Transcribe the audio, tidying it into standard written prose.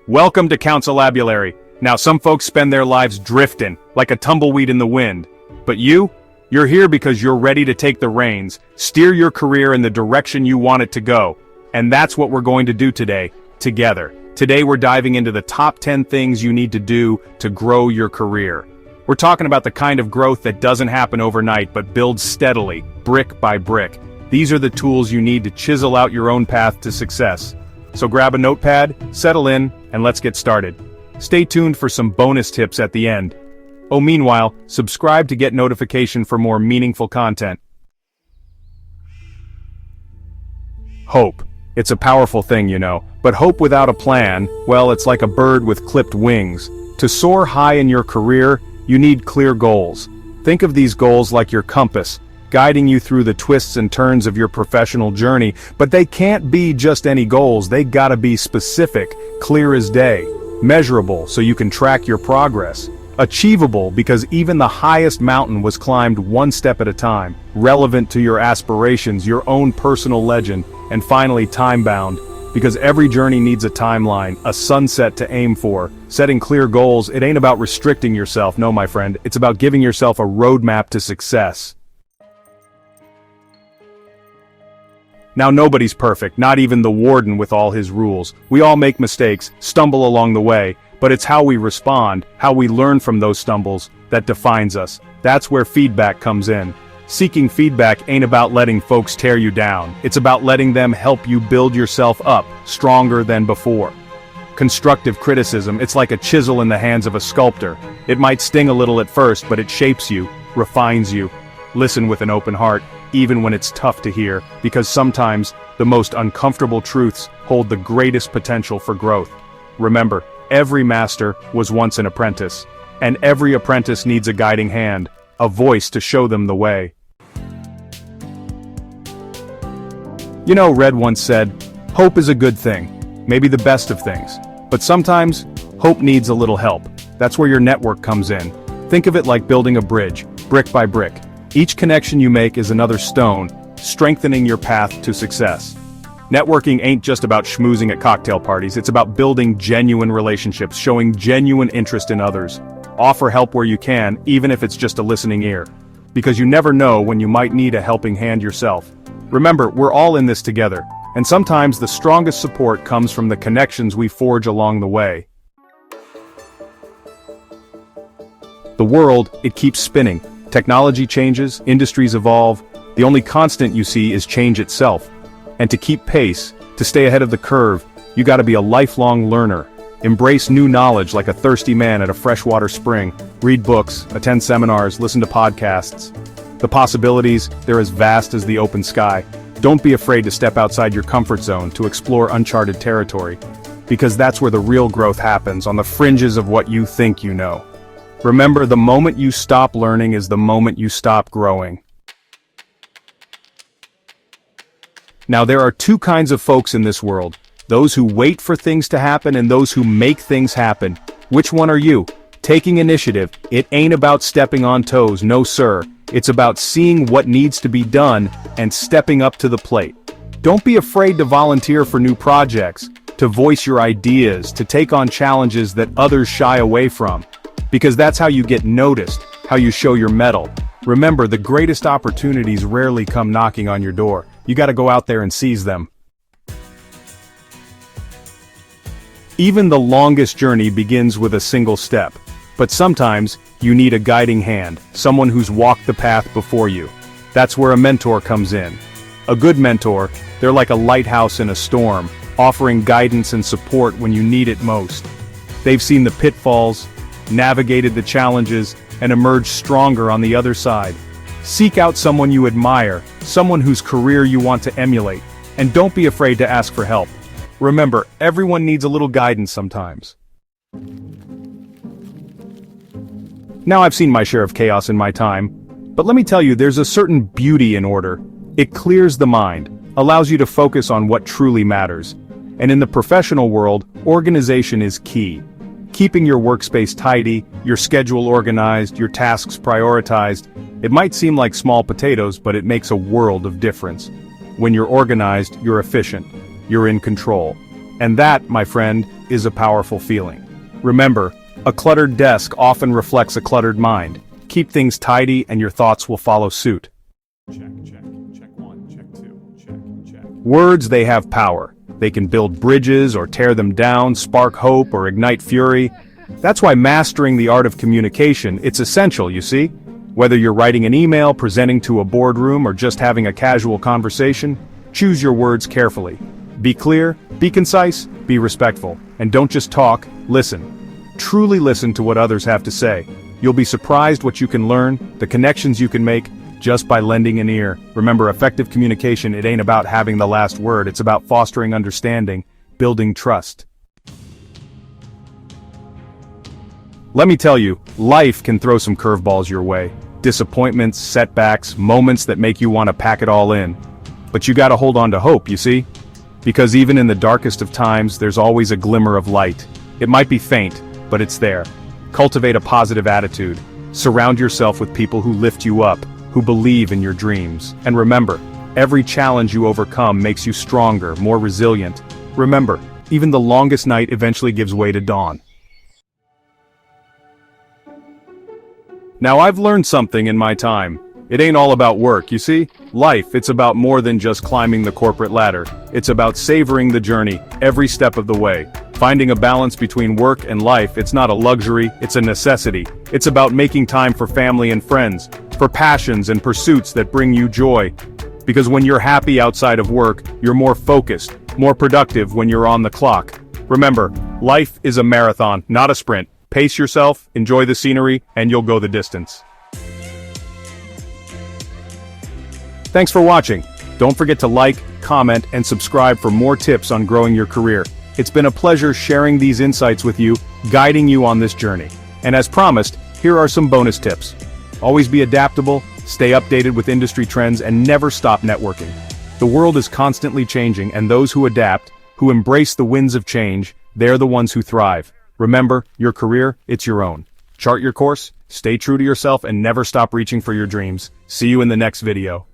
Welcome to Councilabulary. Now some folks spend their lives drifting, like a tumbleweed in the wind. But you're here because you're ready to take the reins, steer your career in the direction you want it to go. And that's what we're going to do today, together. Today we're diving into the top 10 things you need to do to grow your career. We're talking about the kind of growth that doesn't happen overnight but builds steadily, brick by brick. These are the tools you need to chisel out your own path to success. So grab a notepad, settle in, and let's get started. Stay tuned for some bonus tips at the end. Oh, meanwhile, subscribe to get notification for more meaningful content. Hope. It's a powerful thing, you know, but hope without a plan, well, it's like a bird with clipped wings. To soar high in your career, you need clear goals. Think of these goals like your compass, guiding you through the twists and turns of your professional journey, but they can't be just any goals. They gotta be specific, clear as day, measurable so you can track your progress, achievable because even the highest mountain was climbed one step at a time, relevant to your aspirations, your own personal legend, and finally time-bound, because every journey needs a timeline, a sunset to aim for. Setting clear goals, it ain't about restricting yourself, no my friend, it's about giving yourself a roadmap to success. Now nobody's perfect, not even the warden with all his rules. We all make mistakes, stumble along the way, but it's how we respond, how we learn from those stumbles, that defines us. That's where feedback comes in. Seeking feedback ain't about letting folks tear you down, it's about letting them help you build yourself up, stronger than before. Constructive criticism, it's like a chisel in the hands of a sculptor. It might sting a little at first, but it shapes you, refines you. Listen with an open heart, even when it's tough to hear, because sometimes the most uncomfortable truths hold the greatest potential for growth. Remember, every master was once an apprentice, and every apprentice needs a guiding hand, a voice to show them the way. You know, Red once said, hope is a good thing, maybe the best of things, but sometimes hope needs a little help. That's where your network comes in. Think of it like building a bridge, brick by brick. Each connection you make is another stone, strengthening your path to success. Networking ain't just about schmoozing at cocktail parties, it's about building genuine relationships, showing genuine interest in others. Offer help where you can, even if it's just a listening ear. Because you never know when you might need a helping hand yourself. Remember, we're all in this together, and sometimes the strongest support comes from the connections we forge along the way. The world, it keeps spinning. Technology changes, industries evolve, the only constant you see is change itself. And to keep pace, to stay ahead of the curve, you gotta be a lifelong learner. Embrace new knowledge like a thirsty man at a freshwater spring. Read books, attend seminars, listen to podcasts. The possibilities, they're as vast as the open sky. Don't be afraid to step outside your comfort zone to explore uncharted territory. Because that's where the real growth happens, on the fringes of what you think you know. Remember, the moment you stop learning is the moment you stop growing. Now there are two kinds of folks in this world. Those who wait for things to happen and those who make things happen. Which one are you? Taking initiative, it ain't about stepping on toes, no sir. It's about seeing what needs to be done and stepping up to the plate. Don't be afraid to volunteer for new projects, to voice your ideas, to take on challenges that others shy away from. Because that's how you get noticed, how you show your mettle. Remember, the greatest opportunities rarely come knocking on your door. You gotta go out there and seize them. Even the longest journey begins with a single step. But sometimes, you need a guiding hand, someone who's walked the path before you. That's where a mentor comes in. A good mentor, they're like a lighthouse in a storm, offering guidance and support when you need it most. They've seen the pitfalls, navigated the challenges, and emerged stronger on the other side. Seek out someone you admire, someone whose career you want to emulate, and don't be afraid to ask for help. Remember, everyone needs a little guidance sometimes. Now I've seen my share of chaos in my time, but let me tell you, there's a certain beauty in order. It clears the mind, allows you to focus on what truly matters. And in the professional world, organization is key. Keeping your workspace tidy, your schedule organized, your tasks prioritized. It might seem like small potatoes, but it makes a world of difference. When you're organized, you're efficient. You're in control. And that, my friend, is a powerful feeling. Remember, a cluttered desk often reflects a cluttered mind. Keep things tidy and your thoughts will follow suit. Check, check, check one, check two, check. Words, they have power. They can build bridges or tear them down, spark hope or ignite fury. That's why mastering the art of communication, it's essential, you see? Whether you're writing an email, presenting to a boardroom, or just having a casual conversation, choose your words carefully. Be clear, be concise, be respectful, and don't just talk, listen. Truly listen to what others have to say. You'll be surprised what you can learn, the connections you can make, just by lending an ear. Remember, effective communication, it ain't about having the last word, it's about fostering understanding, building trust. Let me tell you, life can throw some curveballs your way. Disappointments, setbacks, moments that make you want to pack it all in. But you gotta hold on to hope, you see? Because even in the darkest of times, there's always a glimmer of light. It might be faint, but it's there. Cultivate a positive attitude. Surround yourself with people who lift you up, who believe in your dreams. And remember, every challenge you overcome makes you stronger, more resilient. Remember, even the longest night eventually gives way to dawn. Now I've learned something in my time. It ain't all about work, you see? Life, it's about more than just climbing the corporate ladder. It's about savoring the journey, every step of the way. Finding a balance between work and life, it's not a luxury, it's a necessity. It's about making time for family and friends, for passions and pursuits that bring you joy. Because when you're happy outside of work, you're more focused, more productive when you're on the clock. Remember, life is a marathon, not a sprint. Pace yourself, enjoy the scenery, and you'll go the distance. Thanks for watching. Don't forget to like, comment, and subscribe for more tips on growing your career. It's been a pleasure sharing these insights with you, guiding you on this journey. And as promised, here are some bonus tips. Always be adaptable, stay updated with industry trends, and never stop networking. The world is constantly changing, and those who adapt, who embrace the winds of change, they're the ones who thrive. Remember, your career, it's your own. Chart your course, stay true to yourself, and never stop reaching for your dreams. See you in the next video.